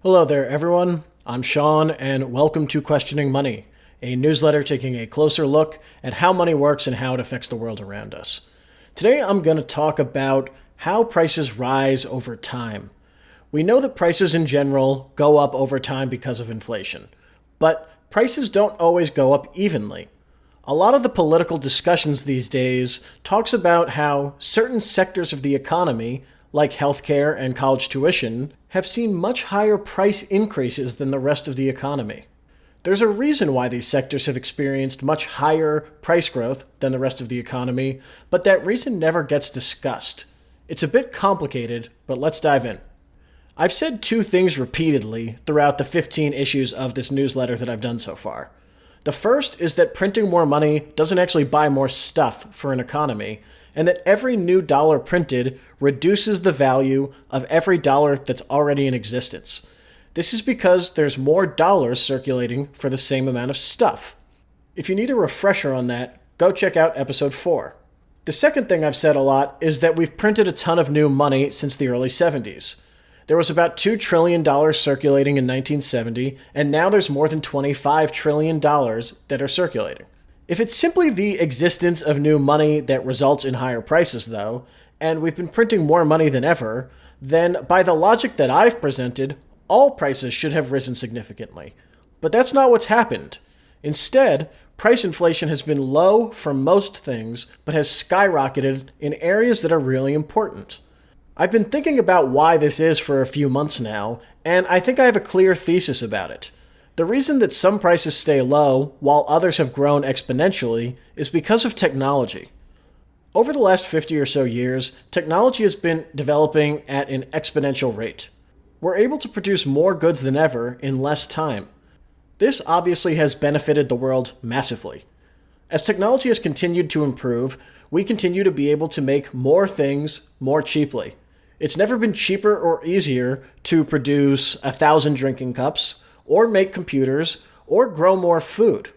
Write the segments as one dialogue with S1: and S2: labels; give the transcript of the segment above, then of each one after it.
S1: Hello there, everyone. I'm Sean, and welcome to Questioning Money, a newsletter taking a closer look at how money works and how it affects the world around us. Today, I'm going to talk about how prices rise over time. We know that prices in general go up over time because of inflation, but prices don't always go up evenly. A lot of the political discussions these days talks about how certain sectors of the economy, like healthcare and college tuition, have seen much higher price increases than the rest of the economy. There's a reason why these sectors have experienced much higher price growth than the rest of the economy, but that reason never gets discussed. It's a bit complicated, but let's dive in. I've said two things repeatedly throughout the 15 issues of this newsletter that I've done so far. The first is that printing more money doesn't actually buy more stuff for an economy, and that every new dollar printed reduces the value of every dollar that's already in existence. This is because there's more dollars circulating for the same amount of stuff. If you need a refresher on that, go check out episode 4. The second thing I've said a lot is that we've printed a ton of new money since the early 70s. There was about $2 trillion circulating in 1970, and now there's more than $25 trillion that are circulating. If it's simply the existence of new money that results in higher prices, though, and we've been printing more money than ever, then by the logic that I've presented, all prices should have risen significantly. But that's not what's happened. Instead, price inflation has been low for most things, but has skyrocketed in areas that are really important. I've been thinking about why this is for a few months now, and I think I have a clear thesis about it. The reason that some prices stay low while others have grown exponentially is because of technology. Over the last 50 or so years, technology has been developing at an exponential rate. We're able to produce more goods than ever in less time. This obviously has benefited the world massively. As technology has continued to improve, we continue to be able to make more things more cheaply. It's never been cheaper or easier to produce 1,000 drinking cups, or make computers, or grow more food.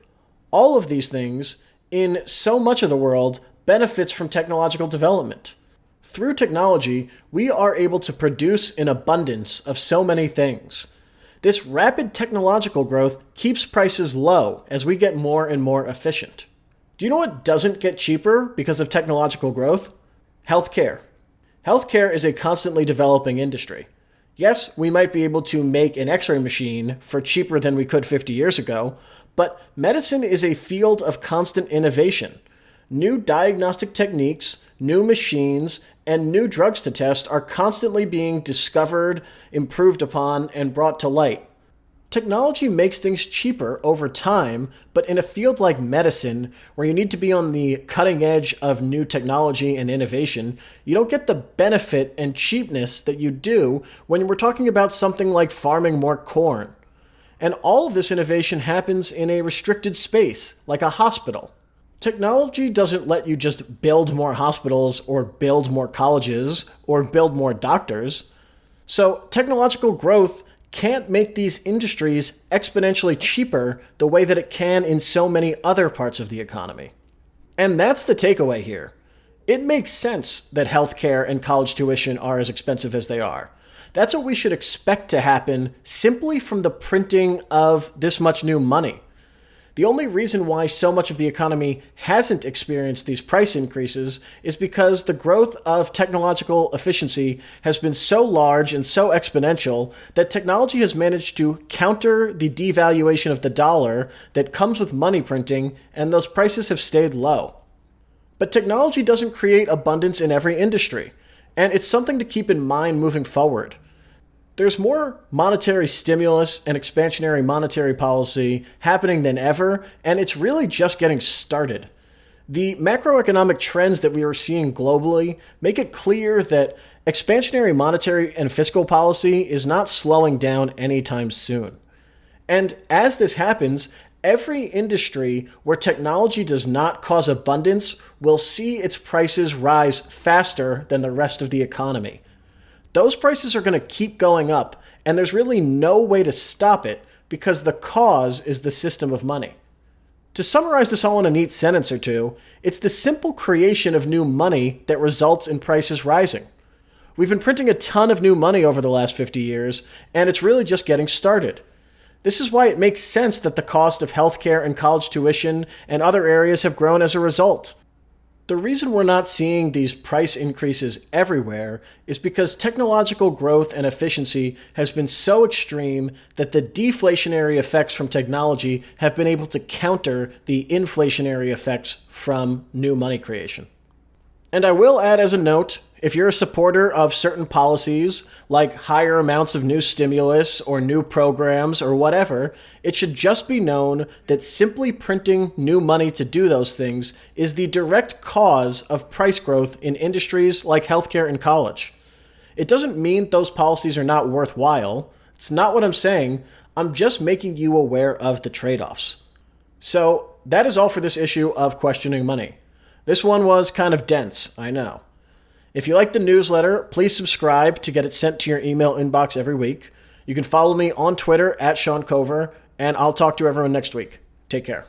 S1: All of these things, in so much of the world, benefits from technological development. Through technology, we are able to produce an abundance of so many things. This rapid technological growth keeps prices low as we get more and more efficient. Do you know what doesn't get cheaper because of technological growth? Healthcare. Healthcare is a constantly developing industry. Yes, we might be able to make an X-ray machine for cheaper than we could 50 years ago, but medicine is a field of constant innovation. New diagnostic techniques, new machines, and new drugs to test are constantly being discovered, improved upon, and brought to light. Technology makes things cheaper over time, but in a field like medicine, where you need to be on the cutting edge of new technology and innovation, you don't get the benefit and cheapness that you do when we're talking about something like farming more corn. And all of this innovation happens in a restricted space, like a hospital. Technology doesn't let you just build more hospitals or build more colleges or build more doctors. So technological growth can't make these industries exponentially cheaper the way that it can in so many other parts of the economy. And that's the takeaway here. It makes sense that healthcare and college tuition are as expensive as they are. That's what we should expect to happen simply from the printing of this much new money. The only reason why so much of the economy hasn't experienced these price increases is because the growth of technological efficiency has been so large and so exponential that technology has managed to counter the devaluation of the dollar that comes with money printing, and those prices have stayed low. But technology doesn't create abundance in every industry, and it's something to keep in mind moving forward. There's more monetary stimulus and expansionary monetary policy happening than ever, and it's really just getting started. The macroeconomic trends that we are seeing globally make it clear that expansionary monetary and fiscal policy is not slowing down anytime soon. And as this happens, every industry where technology does not cause abundance will see its prices rise faster than the rest of the economy. Those prices are going to keep going up, and there's really no way to stop it because the cause is the system of money. To summarize this all in a neat sentence or two, it's the simple creation of new money that results in prices rising. We've been printing a ton of new money over the last 50 years, and it's really just getting started. This is why it makes sense that the cost of healthcare and college tuition and other areas have grown as a result. The reason we're not seeing these price increases everywhere is because technological growth and efficiency has been so extreme that the deflationary effects from technology have been able to counter the inflationary effects from new money creation. And I will add as a note, if you're a supporter of certain policies, like higher amounts of new stimulus or new programs or whatever, it should just be known that simply printing new money to do those things is the direct cause of price growth in industries like healthcare and college. It doesn't mean those policies are not worthwhile. It's not what I'm saying. I'm just making you aware of the trade-offs. So that is all for this issue of Questioning Money. This one was kind of dense, I know. If you like the newsletter, please subscribe to get it sent to your email inbox every week. You can follow me on Twitter @SeanCover, and I'll talk to everyone next week. Take care.